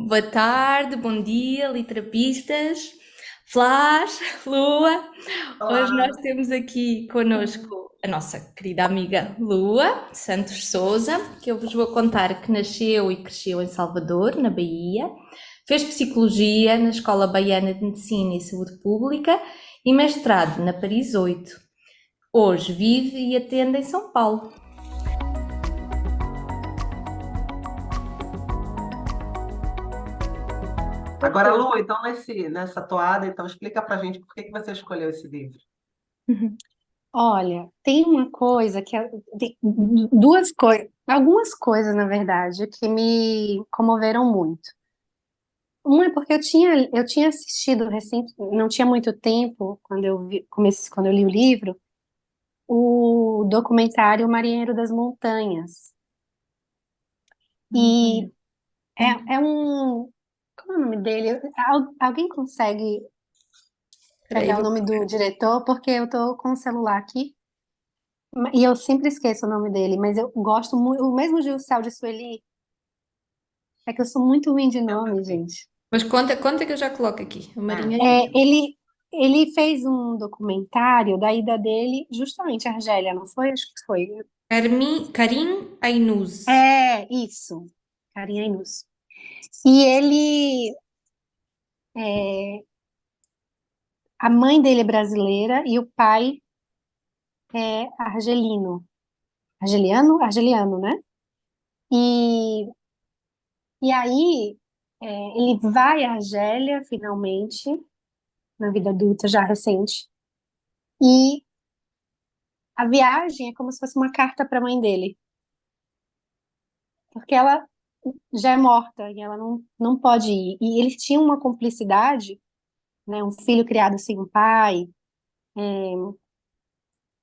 Boa tarde, bom dia, literapistas, Flás, Lua. Hoje nós Olá. temos aqui connosco a nossa querida amiga Lua Santos Souza, que eu vos vou contar que nasceu e cresceu em Salvador, na Bahia, fez Psicologia na Escola Baiana de Medicina e Saúde Pública e mestrado na Paris 8. Hoje vive e atende em São Paulo. Agora, Lu, então nessa toada, então explica pra gente por que que você escolheu esse livro. Olha, tem uma coisa tem duas coisas, algumas coisas, na verdade, que me comoveram muito. Uma é porque eu tinha assistido recente, não tinha muito tempo, quando eu li o livro, o documentário Marinheiro das Montanhas. Não E conheço. é um, como é o nome dele? Alguém consegue Espera aí, pegar o nome do diretor? Porque eu tô com o celular aqui. E eu sempre esqueço o nome dele, mas eu gosto muito. O mesmo Gilcel de Sueli, é que eu sou muito ruim de Eu nome, também. gente. mas conta que eu já coloco aqui. O É, marinheiro. É, ele fez um documentário da ida dele, justamente a Argélia, não foi? Acho que foi. Karim Ainuz. É, isso, Carinha Inus. E a mãe dele é brasileira e o pai é argelino. Argeliano? Argeliano, né? E, e aí, ele vai à Argélia, finalmente, na vida adulta, já recente. E a viagem é como se fosse uma carta para a mãe dele, porque ela já é morta e ela não pode ir. E eles tinham uma cumplicidade, né? Um filho criado sem um pai,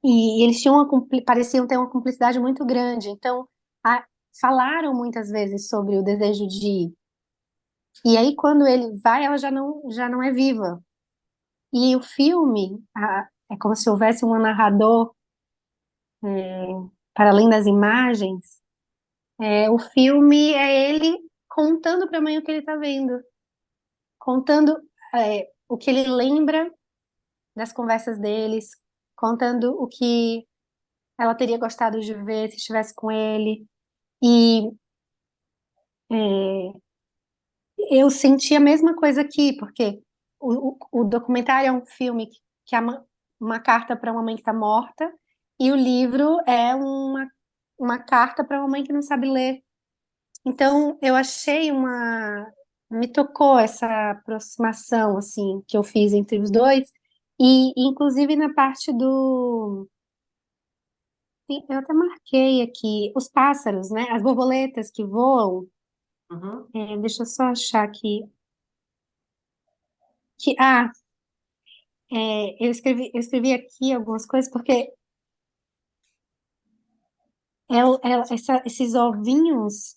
e eles tinham pareciam ter uma cumplicidade muito grande. Então, falaram muitas vezes sobre o desejo de ir. E aí, quando ele vai, ela já não é viva. E o filme, é como se houvesse um narrador, para além das imagens. O filme é ele contando para a mãe o que ele está vendo, contando o que ele lembra das conversas deles, contando o que ela teria gostado de ver se estivesse com ele. E é, eu senti a mesma coisa aqui, porque o documentário é um filme que é uma carta para uma mãe que está morta, e o livro é uma carta para uma mãe que não sabe ler. Então, eu achei me tocou essa aproximação, assim, que eu fiz entre os dois, e inclusive na parte eu até marquei aqui, os pássaros, né, as borboletas que voam, uhum. deixa eu só achar aqui, eu escrevi aqui algumas coisas, porque esses ovinhos,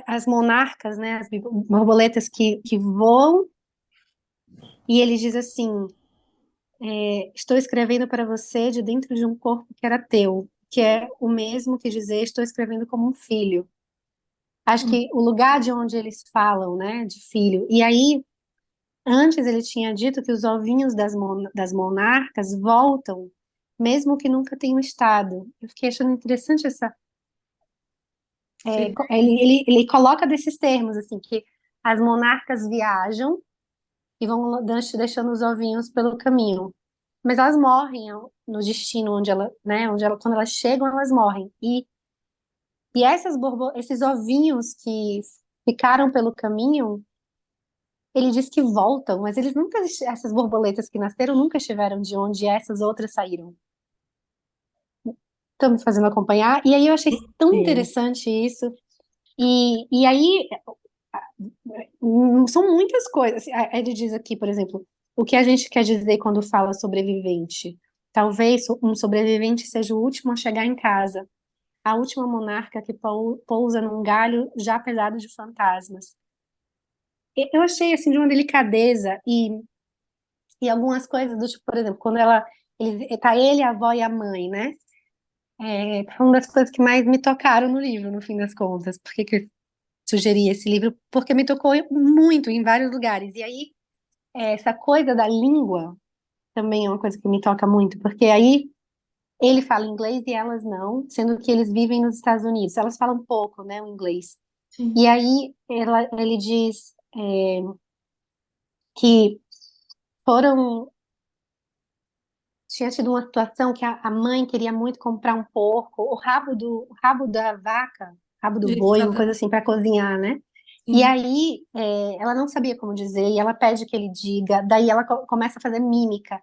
as monarcas, né, as borboletas que voam, e ele diz assim: estou escrevendo para você de dentro de um corpo que era teu, que é o mesmo que dizer estou escrevendo como um filho. Acho que o lugar de onde eles falam, né, de filho. E aí, antes ele tinha dito que os ovinhos das monarcas voltam, mesmo que nunca tenham estado. Eu fiquei achando interessante essa. Sim. Ele coloca desses termos, assim, que as monarcas viajam e vão deixando os ovinhos pelo caminho. Mas elas morrem no destino quando elas chegam, elas morrem. E esses ovinhos que ficaram pelo caminho, ele diz que voltam, mas essas borboletas que nasceram nunca estiveram de onde essas outras saíram. Estão me fazendo acompanhar? E aí eu achei tão Sim. interessante isso. E aí são muitas coisas. Ele diz aqui, por exemplo, o que a gente quer dizer quando fala sobrevivente. Talvez um sobrevivente seja o último a chegar em casa, a última monarca que pousa num galho já pesado de fantasmas. Eu achei assim de uma delicadeza e algumas coisas do tipo, por exemplo, quando tá ele, a avó e a mãe, né? Foi uma das coisas que mais me tocaram no livro, no fim das contas, porque sugerir esse livro, porque me tocou muito em vários lugares. E aí, essa coisa da língua também é uma coisa que me toca muito, porque aí ele fala inglês e elas não, sendo que eles vivem nos Estados Unidos. Elas falam pouco, né, o inglês. E Sim. aí ele diz que foram tinha tido uma situação que a mãe queria muito comprar um porco, o rabo da vaca, rabo do Isso, boi, uma sabe? coisa assim para cozinhar, né? E Sim. aí ela não sabia como dizer e ela pede que ele diga, daí ela começa a fazer mímica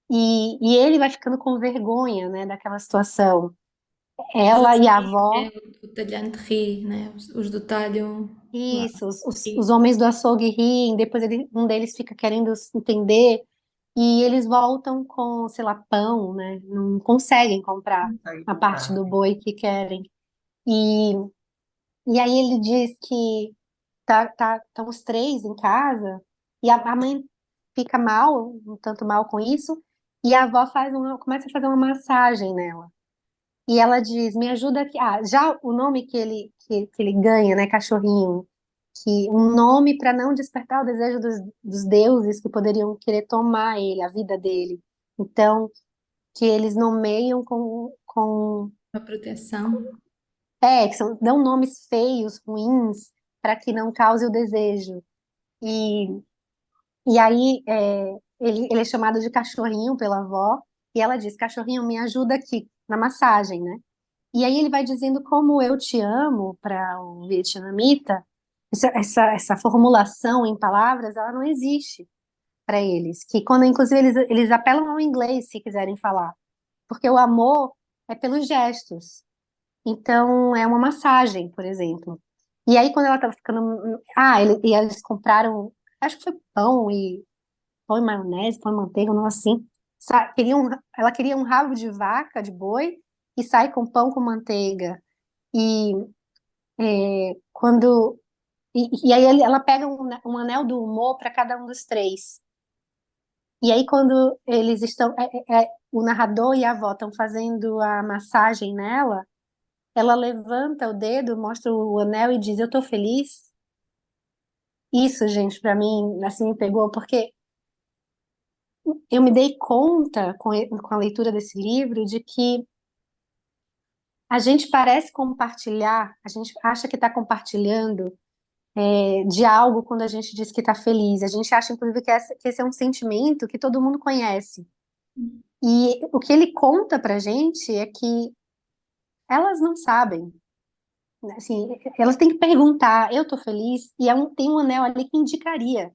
e ele vai ficando com vergonha, né, daquela situação. Os Ela e a assim, avó, o talhante ri, né? Os do talho lá. isso, os Ri. homens do açougue riem, depois um deles fica querendo se entender e eles voltam com, sei lá, pão, né? Não conseguem comprar Consegue a parte comprar. do boi que querem. E, e aí ele diz que estão os três em casa e a mãe fica mal, um tanto mal com isso, e a avó começa a fazer uma massagem nela. E ela diz, me ajuda aqui. Ah, já o nome que ele ganha, né, cachorrinho, que um nome para não despertar o desejo dos deuses que poderiam querer tomar ele, a vida dele. Então, que eles nomeiam Uma proteção. dão nomes feios, ruins, para que não cause o desejo. E, e aí ele é chamado de cachorrinho pela avó, e ela diz, cachorrinho, me ajuda aqui na massagem, né? E aí ele vai dizendo como eu te amo para o vietnamita, essa formulação em palavras, ela não existe para eles, que quando inclusive eles apelam ao inglês se quiserem falar, porque o amor é pelos gestos. Então é uma massagem, por exemplo. E aí quando ela estava ficando, e eles compraram, acho que foi pão e maionese, pão e manteiga, não assim. Ela queria um rabo de vaca, de boi, e sai com pão com manteiga. E quando e aí ela pega um anel do humor para cada um dos três. E aí quando eles estão, o narrador e a avó estão fazendo a massagem nela, ela levanta o dedo, mostra o anel e diz: "Eu tô feliz". Isso, gente, para mim, assim, me pegou porque eu me dei conta com a leitura desse livro de que a gente parece compartilhar, a gente acha que está compartilhando de algo quando a gente diz que está feliz. A gente acha, inclusive, que esse é um sentimento que todo mundo conhece. E o que ele conta pra gente é que elas não sabem, né? Assim, elas têm que perguntar, eu tô feliz? E tem um anel ali que indicaria.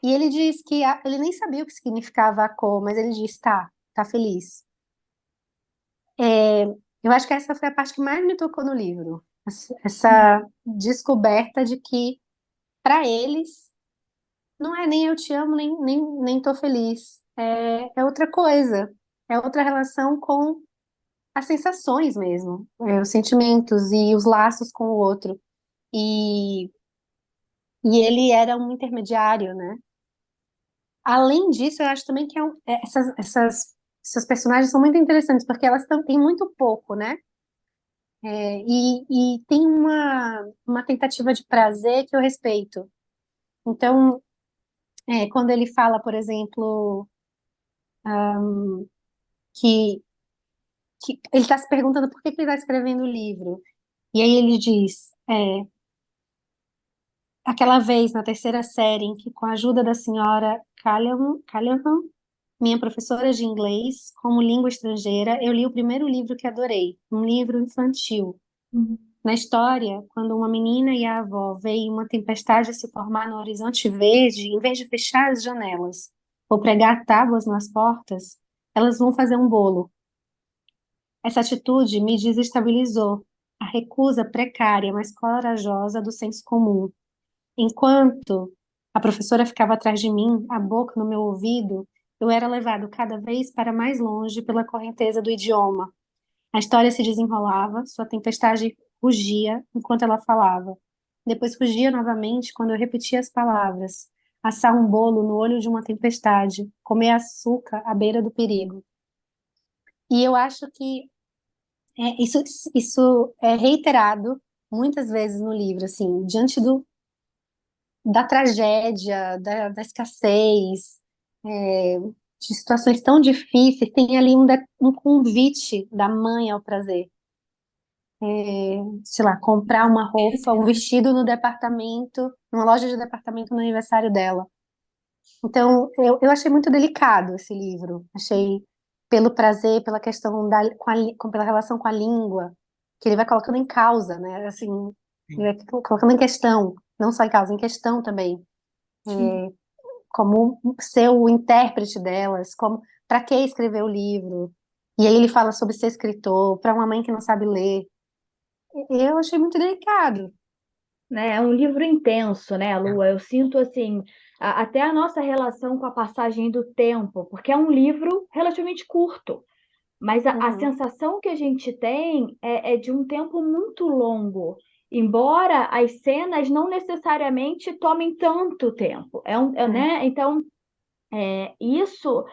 E ele diz que ele nem sabia o que significava a cor, mas ele diz, tá feliz. Eu acho que essa foi a parte que mais me tocou no livro. Essa descoberta de que, para eles, não é nem eu te amo, nem tô feliz. É outra coisa. É outra relação com as sensações mesmo, os sentimentos e os laços com o outro. E, e ele era um intermediário, né? Além disso, eu acho também que essas personagens são muito interessantes, porque elas têm muito pouco, né? E tem uma tentativa de prazer que eu respeito. Então, quando ele fala, por exemplo, que, que ele está se perguntando por que que ele está escrevendo o livro. E aí ele diz, aquela vez na terceira série em que, com a ajuda da senhora Callahan, minha professora de inglês, como língua estrangeira, eu li o primeiro livro que adorei, um livro infantil. Na história, quando uma menina e a avó veem uma tempestade se formar no horizonte verde, em vez de fechar as janelas ou pregar tábuas nas portas, elas vão fazer um bolo. Essa atitude me desestabilizou, a recusa precária, mas corajosa do senso comum. Enquanto a professora ficava atrás de mim, a boca no meu ouvido, eu era levado cada vez para mais longe pela correnteza do idioma. A história se desenrolava, sua tempestade rugia enquanto ela falava. Depois rugia novamente quando eu repetia as palavras. Assar um bolo no olho de uma tempestade, comer açúcar à beira do perigo. E eu acho que isso é reiterado muitas vezes no livro, assim, diante da tragédia, da escassez, de situações tão difíceis, tem ali um convite da mãe ao prazer. Sei lá, comprar uma roupa, um vestido no departamento, numa loja de departamento no aniversário dela. Então, eu achei muito delicado esse livro. Achei pelo prazer, pela questão pela relação com a língua, que ele vai colocando em causa, né? Assim, ele vai colocando em questão, não só em causa, em questão também, Sim. como ser o intérprete delas, como para que escrever o livro. E aí ele fala sobre ser escritor, para uma mãe que não sabe ler. Eu achei muito delicado. Né? É um livro intenso, né, Lua? Eu sinto assim, até a nossa relação com a passagem do tempo, porque é um livro relativamente curto, mas a Uhum, sensação que a gente tem é de um tempo muito longo, embora as cenas não necessariamente tomem tanto tempo. é. Né? Então, isso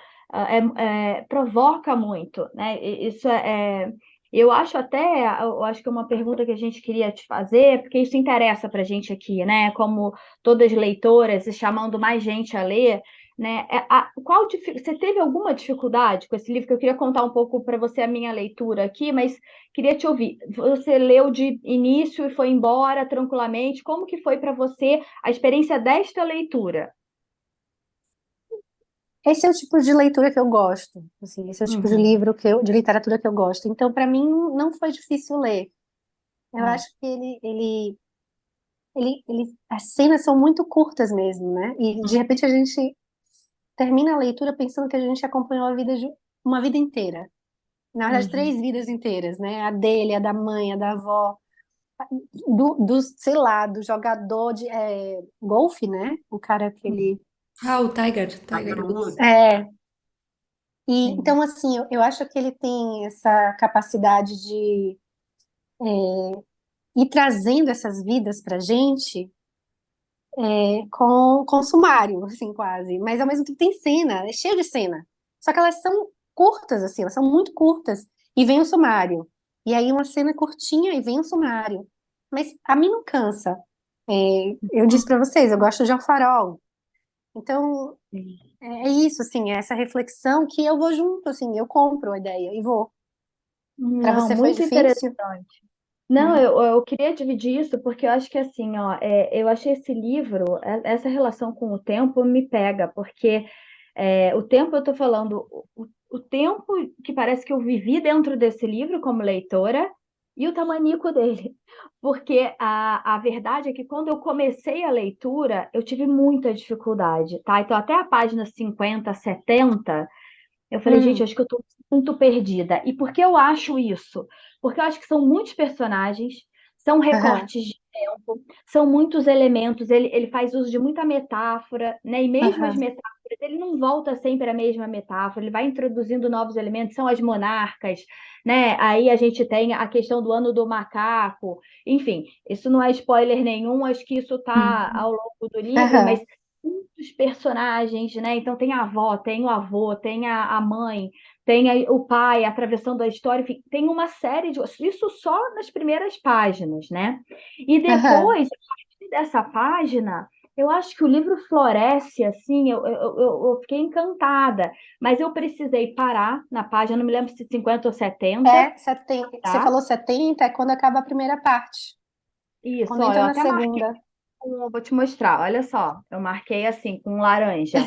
provoca muito, né? Eu acho até, eu acho que uma pergunta que a gente queria te fazer, porque isso interessa para a gente aqui, né? Como todas leitoras e chamando mais gente a ler, né? Você teve alguma dificuldade com esse livro? Que eu queria contar um pouco para você a minha leitura aqui, mas queria te ouvir. Você leu de início e foi embora tranquilamente? Como que foi para você a experiência desta leitura? Esse é o tipo de leitura que eu gosto, assim, esse é o tipo de Uhum. livro de literatura que eu gosto. Então, para mim, não foi difícil ler. Eu acho que as cenas são muito curtas mesmo, né? E de repente a gente termina a leitura pensando que a gente acompanhou uma vida inteira. Na verdade, Uhum. 3 vidas inteiras, né? A dele, a da mãe, a da avó, sei lá, do jogador de golfe, né? O cara que ele. Ah, o Tiger Tiger Woods. Woods. É, Sim. então, assim, eu acho que ele tem essa capacidade de ir trazendo essas vidas pra gente com sumário, assim, quase. Mas ao mesmo tempo tem cena, é cheio de cena. Só que elas são curtas, assim, elas são muito curtas. E vem o sumário. E aí uma cena curtinha e vem o sumário. Mas a mim não cansa. Eu disse pra vocês, eu gosto de um farol. Então, Sim. é isso, assim, é essa reflexão que eu vou junto, assim, eu compro a ideia e vou. Pra Não, você foi muito difícil? interessante. Não, eu queria dividir isso porque eu acho que assim, ó, eu achei esse livro, essa relação com o tempo me pega, porque o tempo eu estou falando, o tempo que parece que eu vivi dentro desse livro como leitora e o tamanico dele. Porque a verdade é que quando eu comecei a leitura, eu tive muita dificuldade, tá? Então, até a página 50, 70. Eu falei, gente, Hum, acho que eu tô muito perdida. E por que eu acho isso? Porque eu acho que são muitos personagens, são aham, recortes de tempo, são muitos elementos. Ele faz uso de muita metáfora, né? E mesmo as aham, metáforas, ele não volta sempre à mesma metáfora, ele vai introduzindo novos elementos, são as monarcas, né? Aí a gente tem a questão do ano do macaco. Enfim, isso não é spoiler nenhum, acho que isso tá hum, ao longo do livro, mas aham, muitos personagens, né? Então tem a avó, tem o avô, tem a mãe, tem o pai atravessando a história, enfim, tem uma série de. Isso só nas primeiras páginas, né? E aham. depois, a partir dessa página, eu acho que o livro floresce assim, eu fiquei encantada, mas eu precisei parar na página, não me lembro se 50 ou 70, 70. Você tá? falou 70 é quando acaba a primeira parte. Isso, Quando ó, entra eu na até marquei segunda. vou te mostrar, olha só, eu marquei assim, com laranja.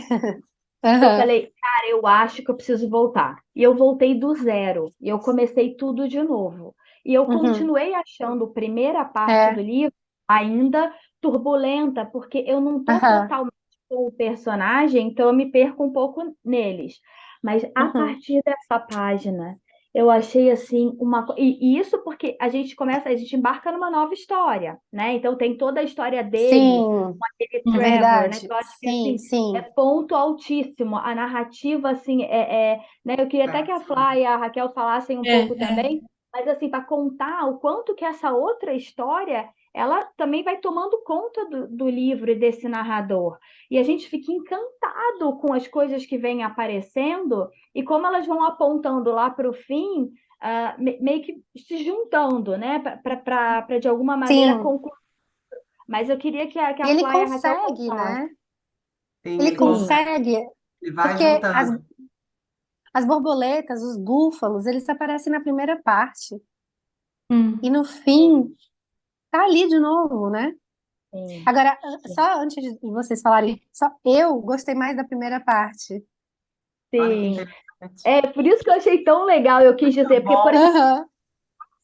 Eu Aham, falei, cara, eu acho que eu preciso voltar. E eu voltei do zero. E eu comecei tudo de novo. E eu uhum, continuei achando a primeira parte do é, livro ainda turbulenta, porque eu não estou aham, totalmente com o personagem, então eu me perco um pouco neles. Mas a uhum. partir dessa página, eu achei assim e isso porque a gente embarca numa nova história, né? Então tem toda a história dele, Sim, aquele é Trevor, né? verdade. Que eu acho que Sim, assim é sim. ponto altíssimo. A narrativa, assim, né? Eu queria até que a Flá e a Raquel falassem um pouco É. também, mas assim, para contar o quanto que essa outra história, ela também vai tomando conta do livro e desse narrador. E a gente fica encantado com as coisas que vêm aparecendo e como elas vão apontando lá para o fim. meio que se juntando, né, para de alguma maneira Sim, concluir. Mas eu queria que e a ele Flá e a Raquel consegue, contassem. né? Sim, Ele ele Sim, consegue, consegue, ele vai porque juntando. as borboletas, os búfalos, eles aparecem na primeira parte. E Hum. no fim, tá ali de novo, né? sim, Agora, sim. só antes de vocês falarem, só eu gostei mais da primeira parte. Olha que Sim. interessante. É por isso que eu achei tão legal, eu quis dizer, porque, por Bom, exemplo, Aham,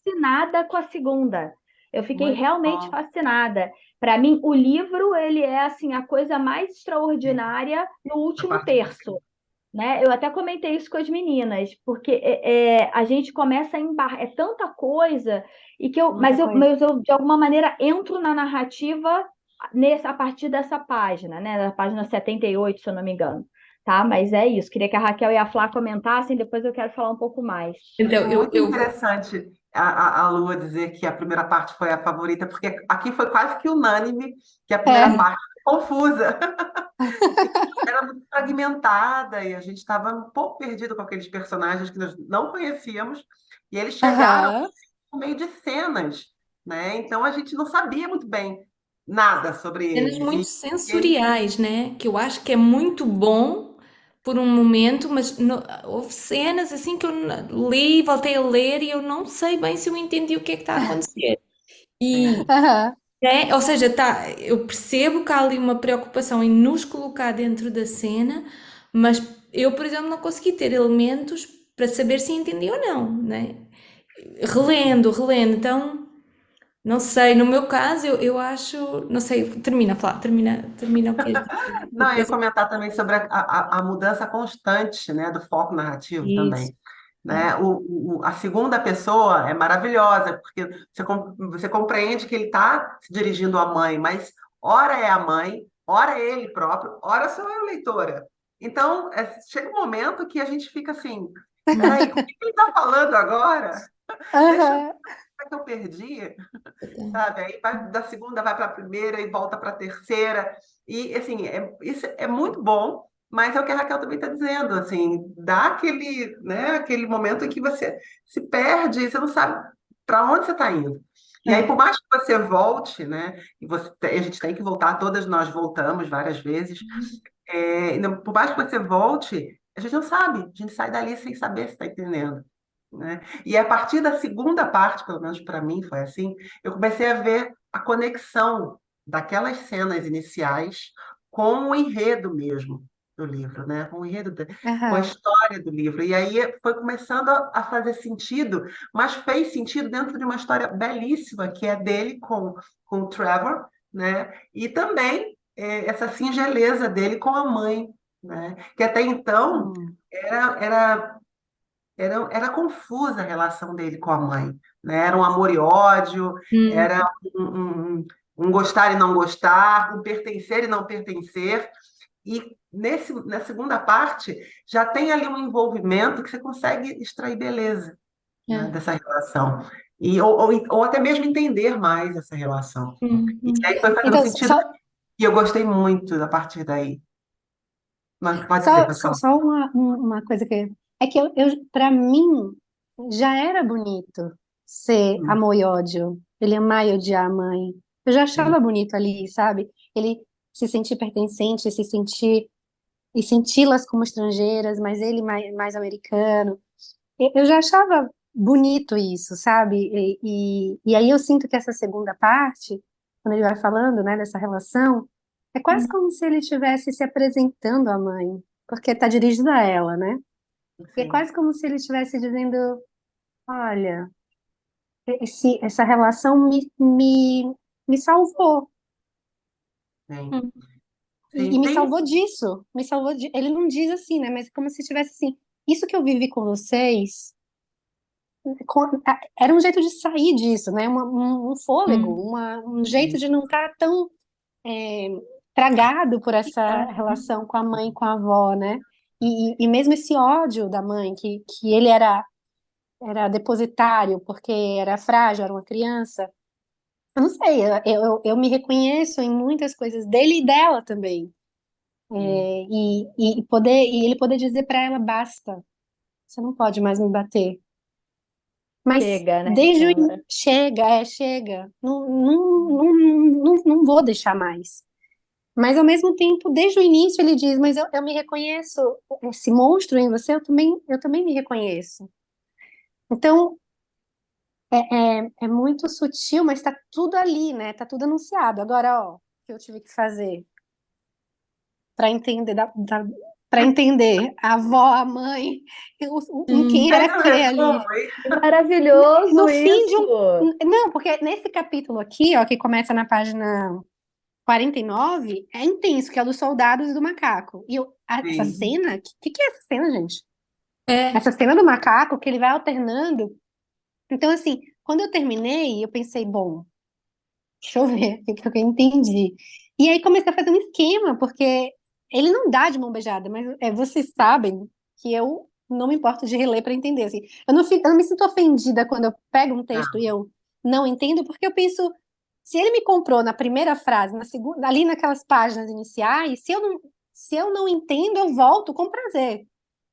fascinada com a segunda. Eu fiquei muito realmente bom. fascinada. Para mim, o livro, ele é assim a coisa mais É, extraordinária no a último parte do terço, fim. né? Eu até comentei isso com as meninas, porque a gente começa a embarcar, é tanta coisa, e que muita coisa. mas eu, de alguma maneira, entro na narrativa a partir dessa página, né? Da página 78, se eu não me engano. Tá? Mas é isso. Queria que a Raquel e a Flá comentassem, depois eu quero falar um pouco mais. Então, Muito eu vou. interessante a Lua dizer que a primeira parte foi a favorita, porque aqui foi quase que unânime que a primeira É. parte foi confusa, porque era muito fragmentada e a gente estava um pouco perdido com aqueles personagens que nós não conhecíamos, e eles chegaram Aham, no meio de cenas, né? Então a gente não sabia muito bem nada sobre Cenas eles. muito E eles sensoriais, né? Que eu acho que é muito bom por um momento, mas houve cenas assim que eu li, voltei a ler e eu não sei bem se eu entendi o que é que está a acontecer. E, aham, né? Ou seja, tá, eu percebo que há ali uma preocupação em nos colocar dentro da cena, mas eu, por exemplo, não consegui ter elementos para saber se entendi ou não, né? Relendo, então. Não sei, no meu caso, eu acho. Não sei, termina, Flá, termina o que és dizer. Não, eu ia Depois eu comentar também sobre a mudança constante, né, do foco narrativo isso. também. É. Né? A segunda pessoa é maravilhosa, porque você compreende que ele está se dirigindo à mãe, mas ora é a mãe, ora é ele próprio, ora sou eu, leitora. Então, chega um momento que a gente fica assim, peraí, com o que ele está falando agora? Deixa eu ver aham. o que eu perdi, sabe? Aí vai, da segunda vai para a primeira e volta para a terceira. E, assim, isso é muito bom, mas é o que a Raquel também está dizendo, assim, dá aquele, né, aquele momento em que você se perde, e você não sabe para onde você está indo. E aí, por É. mais que você volte, né, e a gente tem que voltar, todas nós voltamos várias vezes, por mais que você volte, a gente não sabe, a gente sai dali sem saber se está entendendo, né? E a partir da segunda parte, pelo menos para mim foi assim, eu comecei a ver a conexão daquelas cenas iniciais com o enredo mesmo do livro, né? Com o enredo, com a Aham. história do livro. E aí foi começando a fazer sentido, mas fez sentido dentro de uma história belíssima que é dele com o Trevor, né? E também essa singeleza dele com a mãe, né? Que até então Hum. era, era era confusa a relação dele com a mãe, né? Era um amor e ódio, Hum, era um gostar e não gostar, um pertencer e não pertencer. E na segunda parte já tem ali um envolvimento que você consegue extrair beleza, né, é. dessa relação. Ou até mesmo entender mais essa relação. E Hum. aí foi fazendo Então, sentido e eu gostei muito a partir daí. Mas pode dizer, pode falar. só uma coisa que é que para mim já era bonito ser Hum, amor e ódio, ele amar e odiar a mãe. Eu já sim, achava bonito ali, sabe? Ele se sentir pertencente, se sentir e senti-las como estrangeiras, mas ele mais americano. Eu já achava bonito isso, sabe? E aí eu sinto que essa segunda parte, quando ele vai falando, né, dessa relação, é quase Hum. como se ele estivesse se apresentando à mãe, porque está dirigido a ela, né? E é sim, quase como se ele estivesse dizendo, olha, essa relação me salvou. sim. Hum. E Sim, me tem salvou disso, me salvou de... Ele não diz assim, né? Mas é como se tivesse assim, isso que eu vivi com vocês era um jeito de sair disso, né? Um fôlego, Hum. um jeito de não estar tão é, tragado por essa Ah, relação com a mãe, com a avó, né? E mesmo esse ódio da mãe, que ele era depositário porque era frágil, era uma criança. Eu não sei, eu me reconheço em muitas coisas dele e dela também. sim. E ele poder dizer para ela, basta, você não pode mais me bater. Mas Chega, né? desde o Aquela. chega. Não vou deixar mais. Mas ao mesmo tempo, desde o início ele diz, mas eu me reconheço, esse monstro em você, eu também me reconheço. Então, é muito sutil, mas tá tudo ali, né? Tá tudo anunciado. Agora, ó, o que eu tive que fazer para entender, para entender a avó, a mãe, em quem Sim. era Fez um que resumo, ali. hein? Que maravilhoso No fim de isso! Não, porque nesse capítulo aqui, ó, que começa na página 49 é intenso, que é dos soldados e do macaco. Essa Sim. cena, que é essa cena, gente? É. Essa cena do macaco, que ele vai alternando. Então, assim, quando eu terminei, eu pensei, bom, deixa eu ver o que eu entendi. E aí comecei a fazer um esquema, porque ele não dá de mão beijada, mas vocês sabem que eu não me importo de reler para entender. Assim, eu não me sinto ofendida quando eu pego um texto e Não. eu não entendo, porque eu penso, se ele me comprou na primeira frase, na segunda, ali naquelas páginas iniciais, se eu não entendo, eu volto com prazer.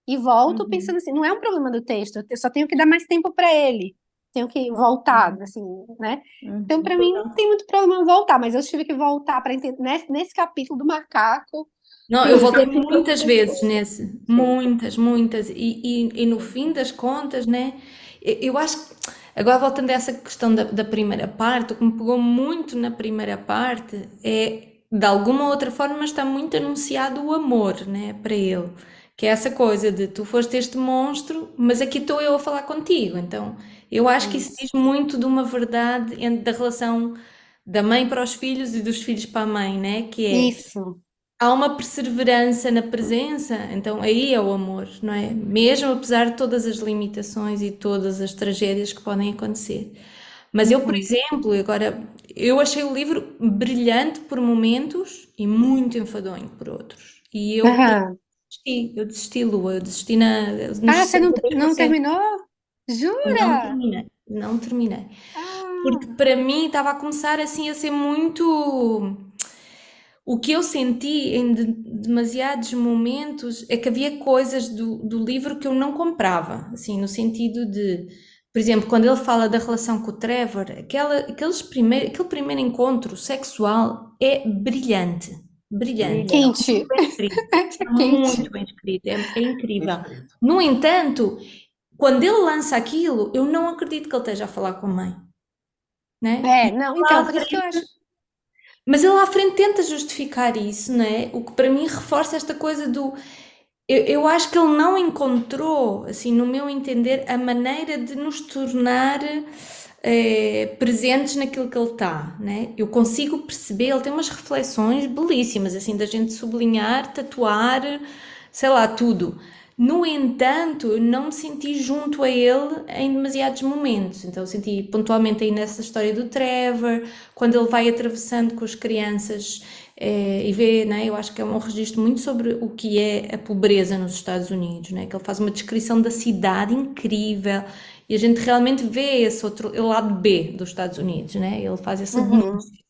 E volto Uhum, pensando assim, não é um problema do texto, eu só tenho que dar mais tempo para ele. Tenho que voltar, uhum, assim, né? Então, uhum. para mim, não tem muito problema voltar, mas eu tive que voltar para entender. Nesse capítulo do macaco, Não, eu eu voltei Isso que eu muitas vezes pensei. nesse, Sim. muitas, e no fim das contas, né, eu acho que, agora voltando a essa questão da primeira parte, o que me pegou muito na primeira parte é, de alguma outra forma, está muito anunciado o amor, né, para ele, que é essa coisa de tu foste este monstro, mas aqui estou eu a falar contigo, então eu acho que isso isso, diz muito de uma verdade da relação da mãe para os filhos e dos filhos para a mãe, né, que é isso. há uma perseverança na presença, então aí é o amor, não é? Mesmo apesar de todas as limitações e todas as tragédias que podem acontecer. Mas eu, por Uhum. exemplo, agora, eu achei o livro brilhante por momentos e muito enfadonho por outros. E Aham. eu desisti, Lua, eu desisti nos Ah, você não 62%. terminou? Não Jura? terminei, não terminei. Porque Ah, para mim estava a começar assim a ser muito. O que eu senti em demasiados momentos é que havia coisas do livro que eu não comprava, assim, no sentido de, por exemplo, quando ele fala da relação com o Trevor, aquele primeiro encontro sexual é brilhante, brilhante, Brilhante. quente. bem escrito, Quente. muito bem escrito, é incrível. Escrito. No entanto, quando ele lança aquilo, eu não acredito que ele esteja a falar com a mãe, né? E Não, lá então, à por isso que eu frente acho. mas ele à frente tenta justificar isso, não é? O que para mim reforça esta coisa do. Eu acho que ele não encontrou, assim, no meu entender, a maneira de nos tornar presentes naquilo que ele está, né? Eu consigo perceber, ele tem umas reflexões belíssimas, assim, da gente sublinhar, tatuar, sei lá, tudo. No entanto, eu não me senti junto a ele em demasiados momentos. Então, eu senti pontualmente aí nessa história do Trevor, quando ele vai atravessando com as crianças e vê, né, eu acho que é um registro muito sobre o que é a pobreza nos Estados Unidos, né, que ele faz uma descrição da cidade incrível e a gente realmente vê esse outro o lado B dos Estados Unidos, né, ele faz essa Uhum, denúncia.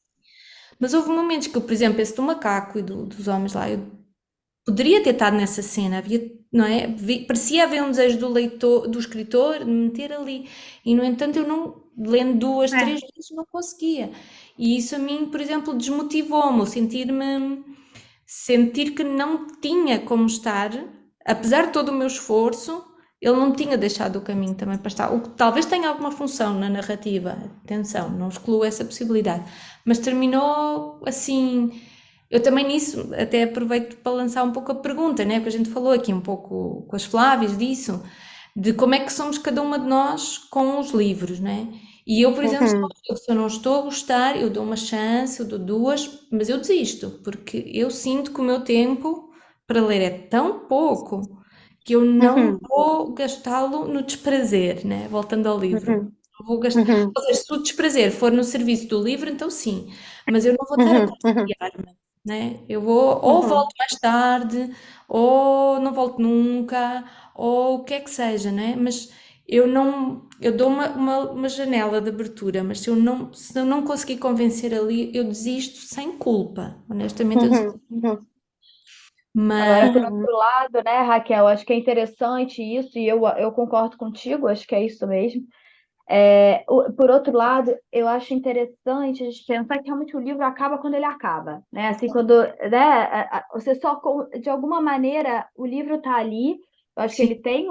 Mas houve momentos que eu, por exemplo, esse do macaco e dos homens lá, eu poderia ter estado nessa cena, havia, não é? Parecia haver um desejo do leitor, do escritor, de me meter ali. E, no entanto, eu não, lendo duas, é. três vezes, não conseguia. E isso a mim, por exemplo, desmotivou-me, sentir que não tinha como estar, apesar de todo o meu esforço, ele não tinha deixado o caminho também para estar. O que talvez tenha alguma função na narrativa, atenção, não excluo essa possibilidade, mas terminou assim. Eu também nisso até aproveito para lançar um pouco a pergunta, né? Que a gente falou aqui um pouco com as Flávias disso, de como é que somos cada uma de nós com os livros, né? E eu, por exemplo, Uhum, se eu não estou a gostar, eu dou uma chance, eu dou duas, mas eu desisto, porque eu sinto que o meu tempo para ler é tão pouco que eu não uhum, vou gastá-lo no desprazer, né? Voltando ao livro. uhum, Não vou gastar. uhum, Ou seja, se o desprazer for no serviço do livro, então sim, mas eu não vou estar a uhum, uhum, contrariar-me, né? Eu vou, ou uhum, volto mais tarde, ou não volto nunca, ou o que é que seja, né? Mas eu não, eu dou uma janela de abertura, mas se eu não conseguir convencer ali, eu desisto sem culpa, honestamente eu desisto. uhum, uhum, Agora, por uhum, outro lado, né, Raquel, acho que é interessante isso, e eu concordo contigo, acho que é isso mesmo. Por outro lado, eu acho interessante a gente pensar que realmente o livro acaba quando ele acaba, né? Assim, quando, né, você só, de alguma maneira, o livro está ali. Eu acho que ele Sim. tem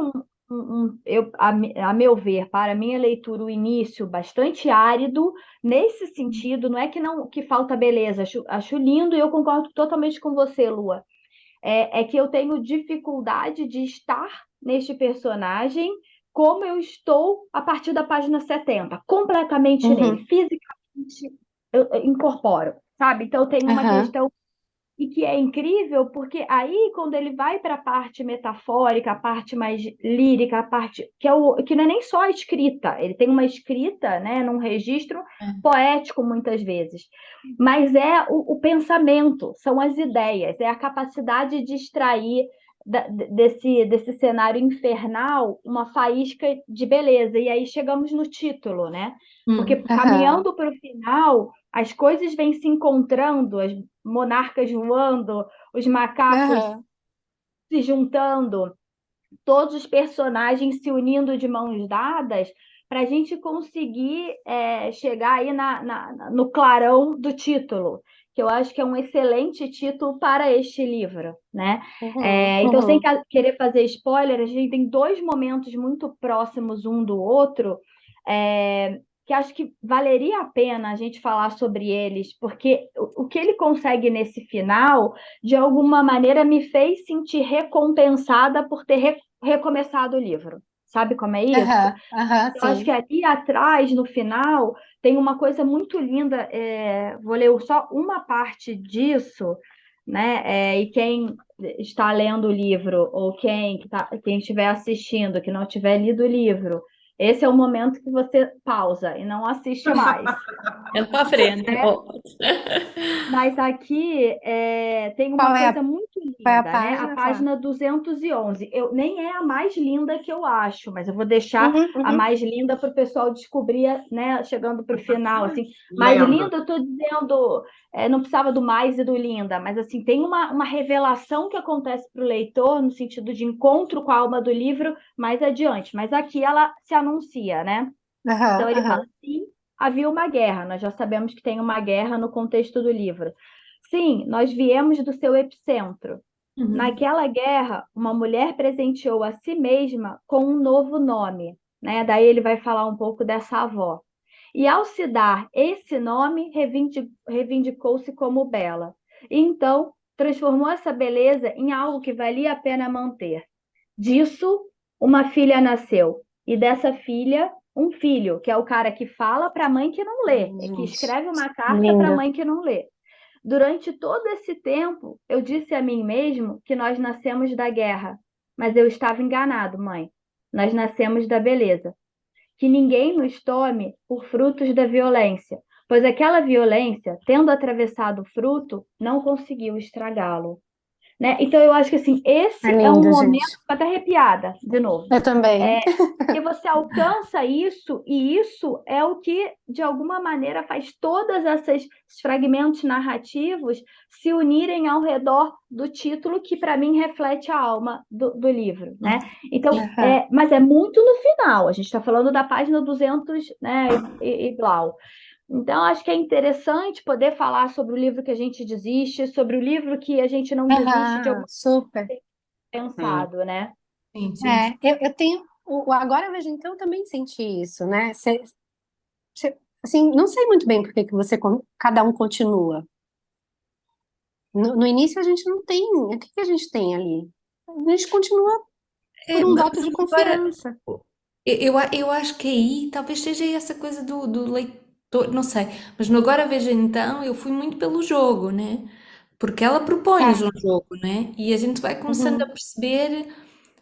a meu ver, para a minha leitura, o início bastante árido nesse sentido. Não é que não que falta beleza, acho lindo e eu concordo totalmente com você, Lua. É que eu tenho dificuldade de estar neste personagem como eu estou a partir da página 70, completamente nele, Uhum. fisicamente eu incorporo, sabe? Então tem uma Aham. questão e que é incrível, porque aí, quando ele vai para a parte metafórica, a parte mais lírica, a parte que não é nem só a escrita, ele tem uma escrita, né, num registro poético muitas vezes, mas é o pensamento, são as ideias, é a capacidade de extrair desse cenário infernal uma faísca de beleza. E aí chegamos no título, né? Porque Aham. caminhando para o final, as coisas vêm se encontrando, as monarcas voando, os macacos Aham. se juntando, todos os personagens se unindo de mãos dadas para a gente conseguir chegar aí no clarão do título, que eu acho que é um excelente título para este livro, né? Uhum. Então, sem Uhum. querer fazer spoiler, a gente tem dois momentos muito próximos um do outro, que acho que valeria a pena a gente falar sobre eles, porque o que ele consegue nesse final, de alguma maneira, me fez sentir recompensada por ter recomeçado o livro. Sabe como é isso? Aham. Aham. Eu acho que Sim. ali atrás, no final, tem uma coisa muito linda. Vou ler só uma parte disso, né? E quem está lendo o livro, ou quem estiver assistindo, que não tiver lido o livro, esse é o momento que você pausa e não assiste mais. Ando para a frente. Né? Oh. Mas aqui tem Qual uma é coisa muito a linda, né? A página, Flá? página 211. Nem é a mais linda que eu acho, mas eu vou deixar Uhum. a Uhum. mais linda para o pessoal descobrir, né? Chegando para o final, assim. Mais Lendo. linda, eu estou dizendo, não precisava do mais e do linda, mas assim, tem uma revelação que acontece para o leitor no sentido de encontro com a alma do livro mais adiante. Mas aqui ela se anuncia, né? Então Aham. ele fala: Aham. sim, havia uma guerra, nós já sabemos que tem uma guerra no contexto do livro. Sim, nós viemos do seu epicentro. Uhum. Naquela guerra, uma mulher presenteou a si mesma com um novo nome, né? Daí ele vai falar um pouco dessa avó. E ao se dar esse nome, reivindicou-se como bela. E então, transformou essa beleza em algo que valia a pena manter. Disso, uma filha nasceu. E dessa filha, um filho, que é o cara que fala para a mãe que não lê, que Gente, escreve uma carta para a lindo. mãe que não lê. Durante todo esse tempo, eu disse a mim mesmo que nós nascemos da guerra, mas eu estava enganado, mãe. Nós nascemos da beleza. Que ninguém nos tome por frutos da violência, pois aquela violência, tendo atravessado o fruto, não conseguiu estragá-lo. Né? Então, eu acho que assim, É esse é um lindo, momento, gente. fico até arrepiada, de novo. Eu também. Que você alcança isso, e isso é o que, de alguma maneira, faz todos esses fragmentos narrativos se unirem ao redor do título, que para mim reflete a alma do livro, né? Então, Aham. mas é muito no final, a gente está falando da página 200, né, e blau. Então, acho que é interessante poder falar sobre o livro que a gente desiste, sobre o livro que a gente não desiste de Aham. algum Super. Sim. pensado, né? Sim, sim. É, eu tenho. Agora eu vejo, então, eu também senti isso, né? Assim, não sei muito bem por que que cada um continua. No início a gente não tem. O que que a gente tem ali? A gente continua por um Mas voto de agora, confiança. eu acho que aí talvez seja essa coisa do leitor, não sei, mas no Agora Veja Então eu fui muito pelo jogo, né? Porque ela propõe-nos É. um jogo, né? E a gente vai começando a Uhum. perceber,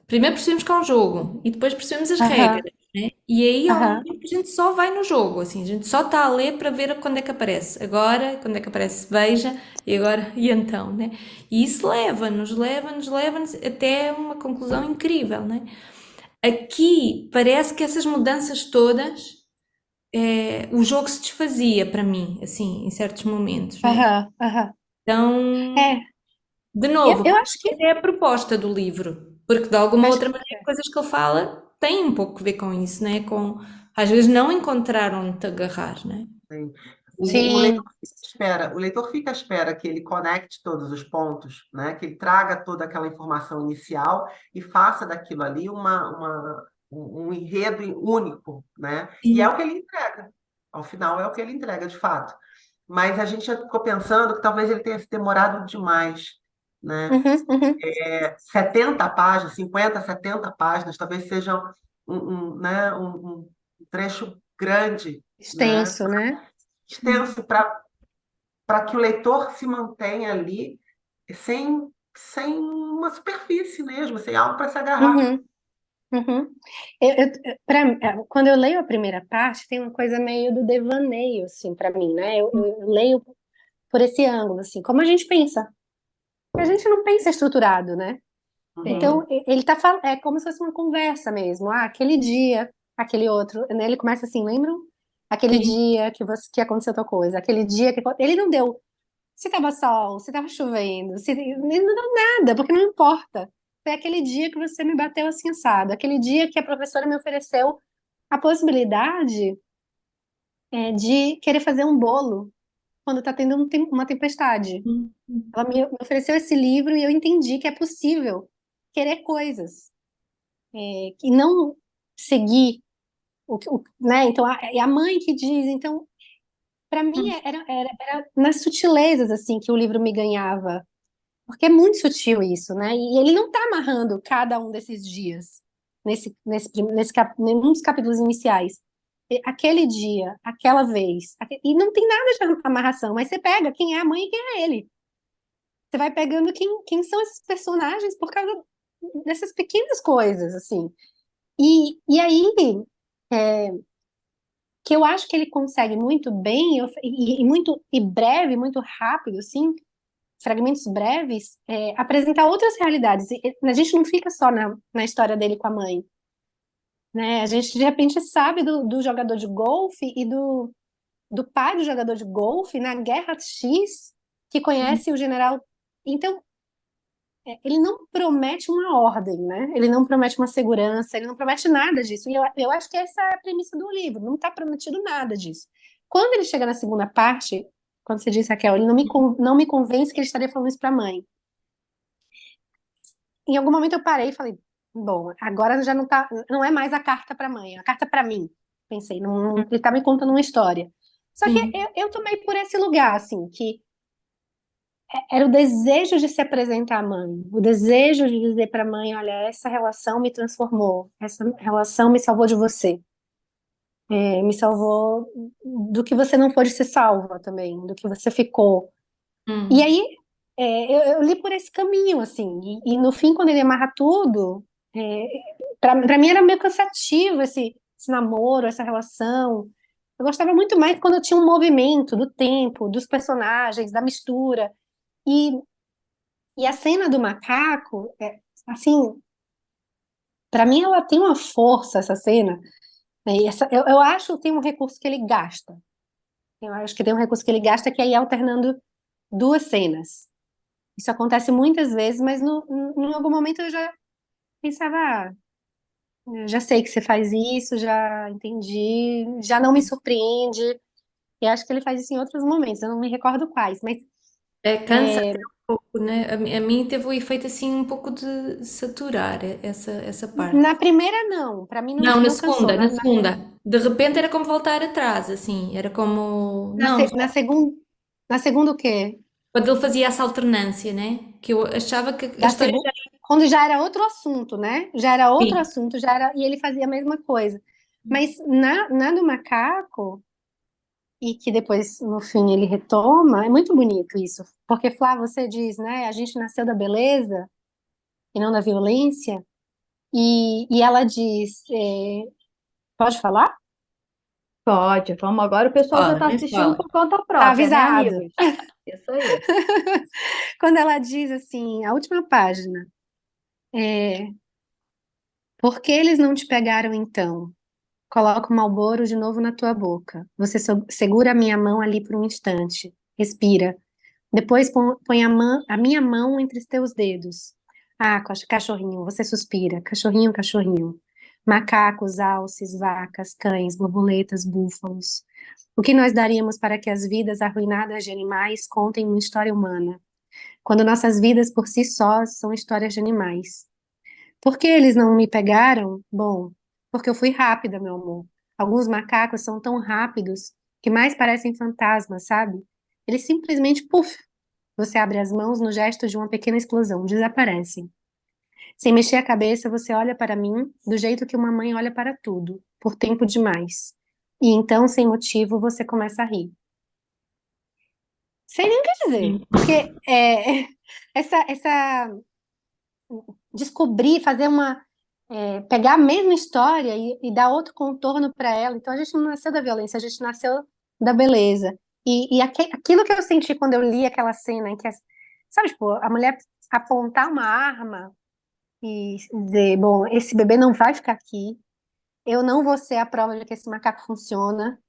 primeiro percebemos que é um jogo e depois percebemos as Aham. regras, né? E aí há um Aham. momento que a gente só vai no jogo, assim, a gente só está a ler para ver quando é que aparece. Agora, quando é que aparece, veja, e agora, e então, né? E isso leva-nos até uma conclusão incrível, né? Aqui parece que essas mudanças todas, o jogo se desfazia para mim, assim, em certos momentos, né? Aham. Aham. Então, É. de Eu, novo, eu acho que. essa é a proposta do livro, porque de alguma Acho outra que maneira, coisas que ele fala têm um pouco a ver com isso, né? Com Às vezes não encontraram onde te agarrar, né? Sim. Sim. O leitor fica à espera que ele conecte todos os pontos, né? Que ele traga toda aquela informação inicial e faça daquilo ali um enredo único, né? E é o Sim. que ele entrega. Ao final é o que ele entrega, de fato. Mas a gente já ficou pensando que talvez ele tenha se demorado demais, né? Uhum, uhum. 70 páginas, 50, 70 páginas, talvez sejam né, um trecho grande, né? Extenso, né? Extenso para que o leitor se mantenha ali sem uma superfície mesmo, sem algo para se agarrar. Uhum, uhum. Quando eu leio a primeira parte, tem uma coisa meio do devaneio, assim, para mim, né? Eu leio por esse ângulo, assim, como a gente pensa. A gente não pensa estruturado, né? Sim. Então, ele tá falando, é como se fosse uma conversa mesmo. Ah, aquele dia, aquele outro, né? Ele começa assim, lembram? Aquele Sim. dia que aconteceu tal coisa, aquele dia que ele não deu se tava sol, se tava chovendo, se ele não deu nada, porque não importa. Foi aquele dia que você me bateu assim assado, aquele dia que a professora me ofereceu a possibilidade de querer fazer um bolo quando tá tendo uma tempestade. Hum. Ela me ofereceu esse livro e eu entendi que é possível querer coisas, e não seguir né? Então, é a mãe que diz. Então, para mim, era nas sutilezas, assim, que o livro me ganhava. Porque é muito sutil isso, né? E ele não está amarrando cada um desses dias, num dos capítulos iniciais. Aquele dia, aquela vez. E não tem nada de amarração, mas você pega quem é a mãe e quem é ele. Você vai pegando quem são esses personagens por causa dessas pequenas coisas, assim. E aí, é, que eu acho que ele consegue muito bem e breve, muito rápido, assim, fragmentos breves, apresentar outras realidades. A gente não fica só na história dele com a mãe, né? A gente de repente sabe do jogador de golfe e do pai do jogador de golfe na Guerra X, que Sim. conhece o general. Então, ele não promete uma ordem, né? Ele não promete uma segurança, ele não promete nada disso. E eu acho que essa é a premissa do livro, não está prometido nada disso. Quando ele chega na segunda parte, quando você disse, Raquel, ele não me convence que ele estaria falando isso para a mãe. Em algum momento eu parei e falei, bom, agora já não é mais a carta para a mãe, é a carta para mim. Pensei, ele está me contando uma história. Só que Sim. eu tomei por esse lugar, assim, que era o desejo de se apresentar à mãe, o desejo de dizer para a mãe, olha, essa relação me transformou, essa relação me salvou de você, me salvou do que você não pôde ser salva também, do que você ficou. E Hum. aí eu li por esse caminho, assim, e no fim, quando ele amarra tudo, para mim era meio cansativo esse namoro, essa relação. Eu gostava muito mais quando eu tinha um movimento do tempo, dos personagens, da mistura. E, e a cena do macaco, assim, para mim ela tem uma força, essa cena. Né? E eu acho que tem um recurso que ele gasta. Eu acho que tem um recurso que ele gasta que é ir alternando duas cenas. Isso acontece muitas vezes, mas em algum momento eu já pensava, eu já sei que você faz isso, já entendi, já não me surpreende. E acho que ele faz isso em outros momentos, eu não me recordo quais, mas Cansa até um pouco, né? A mim teve o efeito assim um pouco de saturar essa parte. na primeira não, para mim Não, não cansou. na segunda. De repente era como voltar atrás, assim, era como. Não, Na segunda o quê? quando ele fazia essa alternância, né? Que eu achava que a Da história segunda, já quando já era outro assunto, né? Já era outro tinha. assunto, e ele fazia a mesma coisa. Mas na do macaco, e que depois, no fim, ele retoma, é muito bonito isso. Porque, Flá, você diz, né? A gente nasceu da beleza e não da violência. E ela diz, pode falar? Pode, vamos. Agora o pessoal já Fala, está mas assistindo fala. por conta Tá própria, né, avisado. amigos? Isso aí. Quando ela diz assim, a última página, por que eles não te pegaram então? Coloca o Marlboro de novo na tua boca. Você segura a minha mão ali por um instante. Respira. Depois põe a minha mão entre os teus dedos. Ah, cachorrinho, você suspira. Cachorrinho, cachorrinho. Macacos, alces, vacas, cães, borboletas, búfalos. O que nós daríamos para que as vidas arruinadas de animais contem uma história humana, quando nossas vidas por si sós são histórias de animais? Por que eles não me pegaram? Bom, porque eu fui rápida, meu amor. Alguns macacos são tão rápidos que mais parecem fantasmas, sabe? Eles simplesmente, puf, você abre as mãos no gesto de uma pequena explosão, desaparecem. Sem mexer a cabeça, você olha para mim do jeito que uma mãe olha para tudo, por tempo demais. E então, sem motivo, você começa a rir. Sem nem o que dizer, Sim. porque essa descobrir, fazer pegar a mesma história e dar outro contorno para ela. Então a gente não nasceu da violência, a gente nasceu da beleza. Aquilo que eu senti quando eu li aquela cena em que, sabe, tipo, a mulher apontar uma arma e dizer, bom, esse bebê não vai ficar aqui, eu não vou ser a prova de que esse macaco funciona,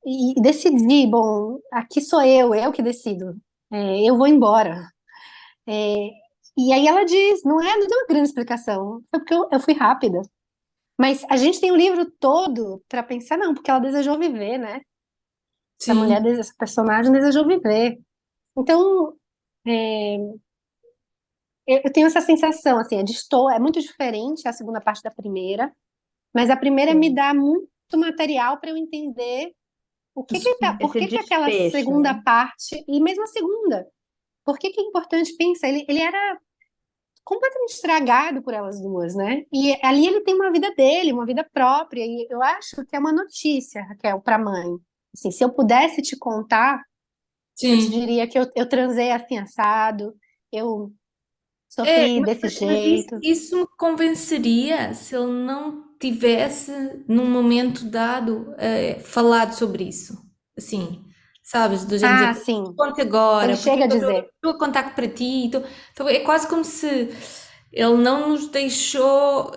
e decidir, bom, aqui sou eu que decido, eu vou embora. É, e aí ela diz, não deu uma grande explicação, foi porque eu fui rápida. Mas a gente tem o livro todo para pensar, não, porque ela desejou viver, né? Essa mulher, Sim. essa personagem desejou viver. Então, é, eu tenho essa sensação, assim, é muito diferente a segunda parte da primeira, mas a primeira me Sim. dá muito material para eu entender por Esse que que aquela desfecho, segunda né? parte, e mesmo a segunda, por que que é importante pensar? Ele era completamente estragado por elas duas, né? E ali ele tem uma vida dele, uma vida própria, e eu acho que é uma notícia, Raquel, para a mãe. Assim, se eu pudesse te contar, eu te Sim. diria que eu transei assim assado, eu É, sofri desse mas isso, jeito. isso me convenceria se ele não tivesse, num momento dado, falado sobre isso. Assim, sabes? Do género Ah, dizer, sim. conta Ele agora, porque é chega a que eu dizer. estou a contar para ti. Então é quase como se ele não nos deixou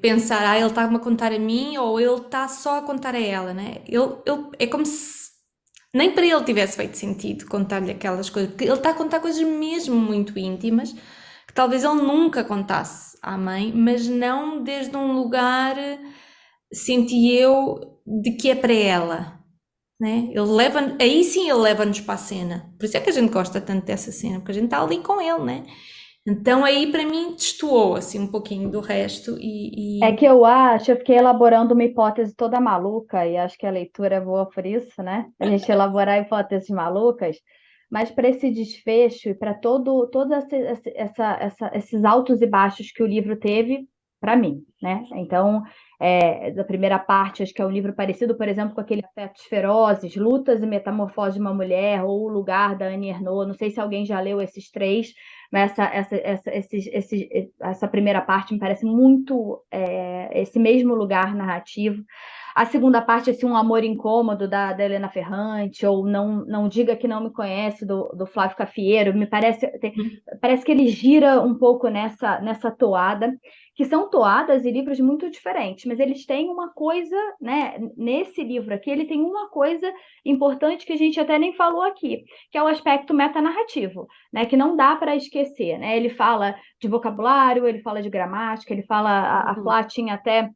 pensar, ele está-me a contar a mim ou ele está só a contar a ela, né? É como se nem para ele tivesse feito sentido contar-lhe aquelas coisas, porque ele está a contar coisas mesmo muito íntimas que talvez ele nunca contasse à mãe, mas não desde um lugar, senti eu, de que é para ela, né? Aí sim ele leva-nos para a cena. Por isso é que a gente gosta tanto dessa cena, porque a gente está ali com ele, né? Então aí para mim destoou assim um pouquinho do resto É que eu fiquei elaborando uma hipótese toda maluca, e acho que a leitura é boa por isso, né? A gente elaborar hipóteses malucas, mas para esse desfecho e para esses altos e baixos que o livro teve, para mim, né? Então, da primeira parte, acho que é um livro parecido, por exemplo, com aquele Afetos Ferozes, Lutas e Metamorfose de uma Mulher, ou O Lugar, da Annie Ernaux. Não sei se alguém já leu esses três, mas essa primeira parte me parece muito esse mesmo lugar narrativo. A segunda parte, assim, Um Amor Incômodo, da Helena Ferrante, ou Não Diga Que Não Me Conhece, do Flávio Cafiero, parece que ele gira um pouco nessa toada, que são toadas e livros muito diferentes, mas eles têm uma coisa, né? Nesse livro aqui, ele tem uma coisa importante que a gente até nem falou aqui, que é o aspecto metanarrativo, né? Que não dá para esquecer, né? Ele fala de vocabulário, ele fala de gramática, ele fala, a Uhum, Flá tinha até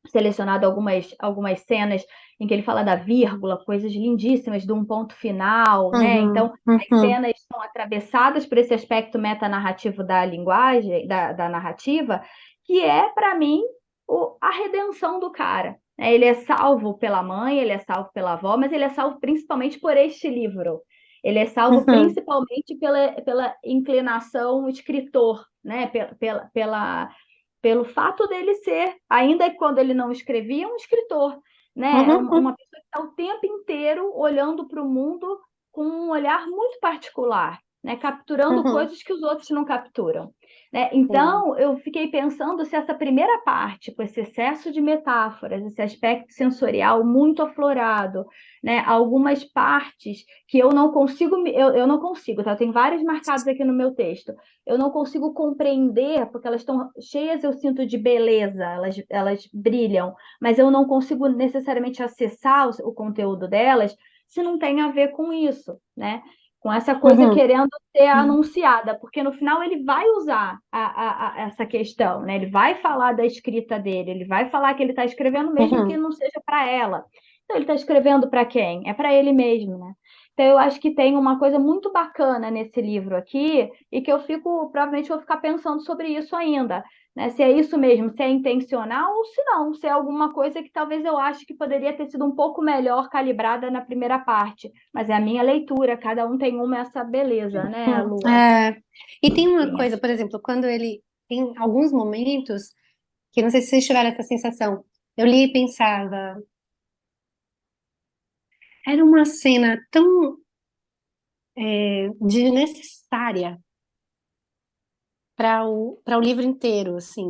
selecionado algumas cenas em que ele fala da vírgula, coisas lindíssimas, de um ponto final, né? uhum, Então, as uhum, cenas são atravessadas por esse aspecto metanarrativo da linguagem, da narrativa, que é, para mim, a redenção do cara. Ele é salvo pela mãe, ele é salvo pela avó, mas ele é salvo principalmente por este livro. Ele é salvo uhum, principalmente pela inclinação escritor, né? Pelo fato dele ser, ainda que quando ele não escrevia, um escritor, né? É uhum, uma pessoa que está o tempo inteiro olhando para o mundo com um olhar muito particular, né? Capturando uhum, coisas que os outros não capturam, né? sim. Então, eu fiquei pensando se essa primeira parte, com esse excesso de metáforas, esse aspecto sensorial muito aflorado, né? Algumas partes que eu não consigo, eu não consigo, tá? Tem várias marcadas aqui no meu texto, eu não consigo compreender, porque elas estão cheias, eu sinto, de beleza, elas brilham, mas eu não consigo necessariamente acessar o conteúdo delas se não tem a ver com isso, né? com essa coisa Uhum, querendo ser Sim. anunciada, porque no final ele vai usar essa questão, né? Ele vai falar da escrita dele, ele vai falar que ele está escrevendo mesmo que uhum. não seja para ela. Então ele está escrevendo para quem? É para ele mesmo, né? Então eu acho que tem uma coisa muito bacana nesse livro aqui e que eu fico, provavelmente vou ficar pensando sobre isso ainda, né? Se é isso mesmo, se é intencional ou se não, se é alguma coisa que talvez eu acho que poderia ter sido um pouco melhor calibrada na primeira parte. Mas é a minha leitura, cada um tem uma essa beleza, né, Lua? É. E tem uma Tem coisa, essa. por exemplo, quando ele tem alguns momentos que não sei se vocês tiveram essa sensação. Eu li e pensava, era uma cena tão desnecessária para o livro inteiro, assim.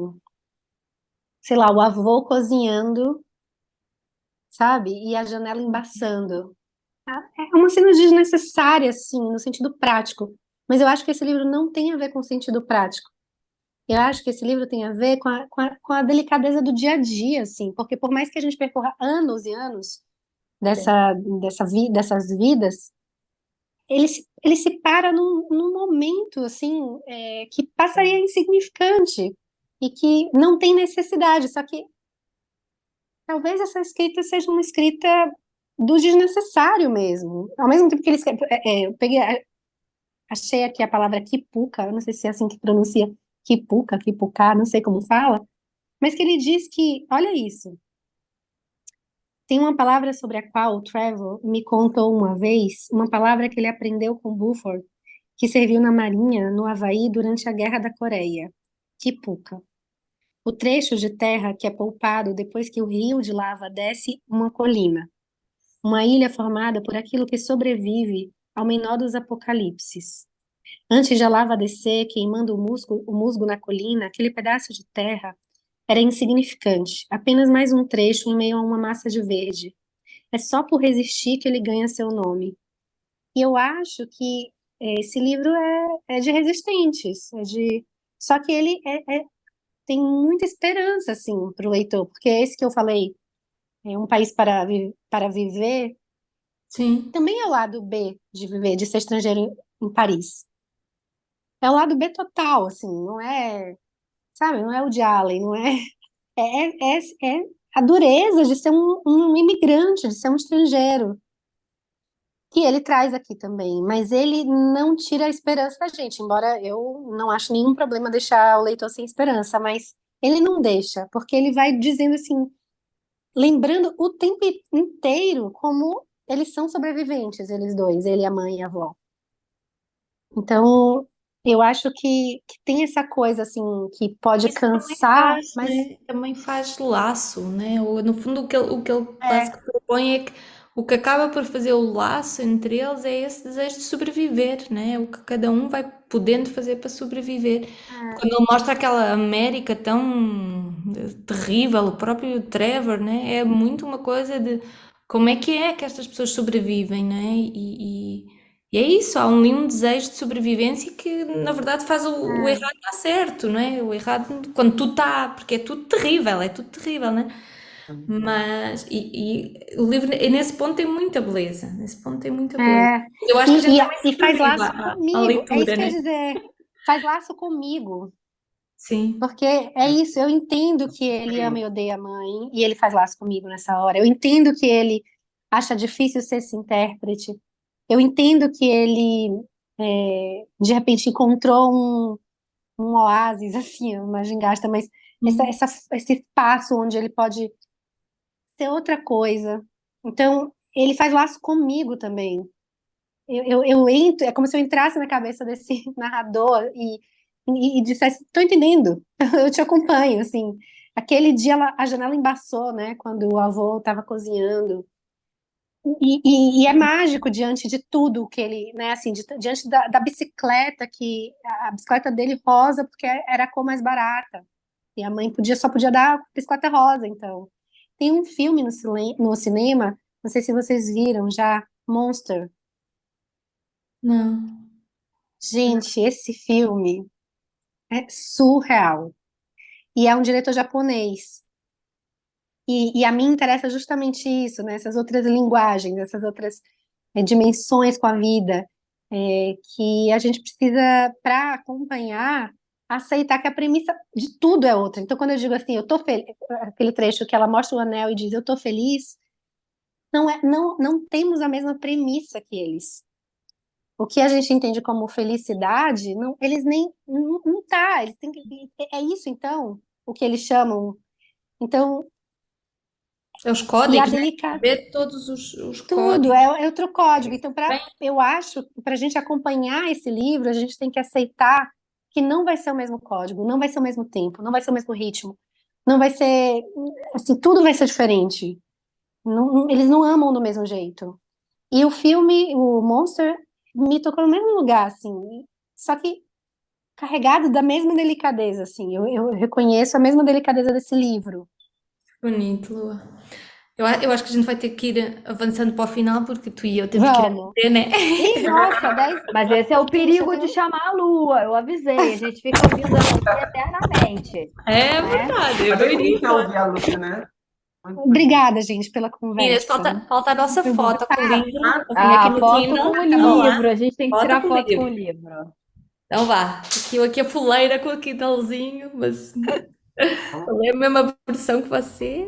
Sei lá, o avô cozinhando, sabe? E a janela embaçando. É uma cena desnecessária, assim, no sentido prático. Mas eu acho que esse livro não tem a ver com sentido prático. Eu acho que esse livro tem a ver com a delicadeza do dia a dia, assim, porque por mais que a gente percorra anos e anos Sim. dessas vidas, ele se para num momento, assim, que passaria insignificante e que não tem necessidade, só que talvez essa escrita seja uma escrita do desnecessário mesmo. Ao mesmo tempo que ele escreve, eu peguei, achei aqui a palavra kipuka, eu não sei se é assim que pronuncia, kipuka, kipuká, não sei como fala, mas que ele diz que, olha isso, tem uma palavra sobre a qual o Trevor me contou uma vez, uma palavra que ele aprendeu com Buford, que serviu na Marinha, no Havaí, durante a Guerra da Coreia. Kipuka. O trecho de terra que é poupado depois que o rio de lava desce uma colina. Uma ilha formada por aquilo que sobrevive ao menor dos apocalipses. Antes da lava descer, queimando o musgo na colina, aquele pedaço de terra era insignificante, apenas mais um trecho em meio a uma massa de verde. É só por resistir que ele ganha seu nome. E eu acho que esse livro é de resistentes, só que ele tem muita esperança, assim, para o leitor, porque esse que eu falei, Um País para Viver, Sim. também é o lado B de viver, de ser estrangeiro em Paris. É o lado B total, assim, não é, sabe, não é o de Allen, não é, é a dureza de ser um imigrante, de ser um estrangeiro, que ele traz aqui também, mas ele não tira a esperança da gente, embora eu não ache nenhum problema deixar o leitor sem esperança, mas ele não deixa, porque ele vai dizendo assim, lembrando o tempo inteiro como eles são sobreviventes, eles dois, ele, a mãe e a avó. Então, eu acho que tem essa coisa assim que pode Isso também cansar, faz, mas né? Também faz laço, né? Ou, no fundo, o que ele quase é, que propõe é que o que acaba por fazer o laço entre eles é esse desejo de sobreviver, né? O que cada um vai podendo fazer para sobreviver. Quando ele mostra aquela América tão terrível, o próprio Trevor, né? É muito uma coisa de como é que estas pessoas sobrevivem, né? E é isso, há ali um desejo de sobrevivência que na verdade faz o é, errado estar certo, não é? O errado quando tudo está, porque é tudo terrível, né? Mas, e o livro nesse ponto tem muita beleza, nesse ponto tem muita beleza. é, Eu acho que a gente e, também e faz sobrevive laço à comigo, é isso leitura, que eu ia né? dizer, faz laço comigo, Sim. porque é isso, eu entendo que ele ama e odeia a mãe, e ele faz laço comigo nessa hora, eu entendo que ele acha difícil ser esse intérprete, eu entendo que ele, de repente, encontrou um oásis, assim, uma gingasτα, mas Hum. esse espaço onde ele pode ser outra coisa. Então, ele faz laço comigo também. Eu entro, é como se eu entrasse na cabeça desse narrador e dissesse, tô entendendo, eu te acompanho, assim. Aquele dia a janela embaçou, né, quando o avô estava cozinhando. E é mágico diante de tudo que ele, né, assim, diante da bicicleta, que a bicicleta dele rosa, porque era a cor mais barata. E a mãe só podia dar bicicleta rosa, então. Tem um filme no cinema, não sei se vocês viram já, Monster. Não. Gente, esse filme é surreal. E é um diretor japonês. E a mim interessa justamente isso, né? Essas outras linguagens, essas outras dimensões com a vida. que a gente precisa, para acompanhar, aceitar que a premissa de tudo é outra. Então, quando eu digo assim, eu tô feliz, aquele trecho que ela mostra o anel e diz, eu tô feliz, não temos a mesma premissa que eles. O que a gente entende como felicidade, não, eles nem não tá, eles têm que, é isso então, o que eles chamam. Então, É os e a códigos, né? delicadeza, Ver todos os tudo códigos. é outro código. Então, Bem, eu acho que para a gente acompanhar esse livro, a gente tem que aceitar que não vai ser o mesmo código, não vai ser o mesmo tempo, não vai ser o mesmo ritmo, não vai ser, assim, tudo vai ser diferente. Eles não amam do mesmo jeito. E o filme, o Monster, me tocou no mesmo lugar, assim, só que carregado da mesma delicadeza, assim. Eu reconheço a mesma delicadeza desse livro. bonito, Lua. Eu acho que a gente vai ter que ir avançando para o final, porque tu e eu temos que ir a Vamos. correr, né? Ih, nossa, 10. Mas esse é o Gente, perigo de chamar a lua, eu avisei, a gente fica ouvindo a lua eternamente, É né? verdade, eu Mas não é iria delícia embora. ouvir a Lua, né? Muito bonito. Obrigada, gente, pela Meninas, conversa. falta a nossa Foi bom. foto com o livro. Ah, Eu tenho aqui Ah, no foto Kindle. com o Vamos lá. livro, a gente tem que Foto tirar com o foto com o livro. livro. Então vá. Aqui a fuleira com o Kindlezinho, mas vamos eu leio a mesma versão que vocês.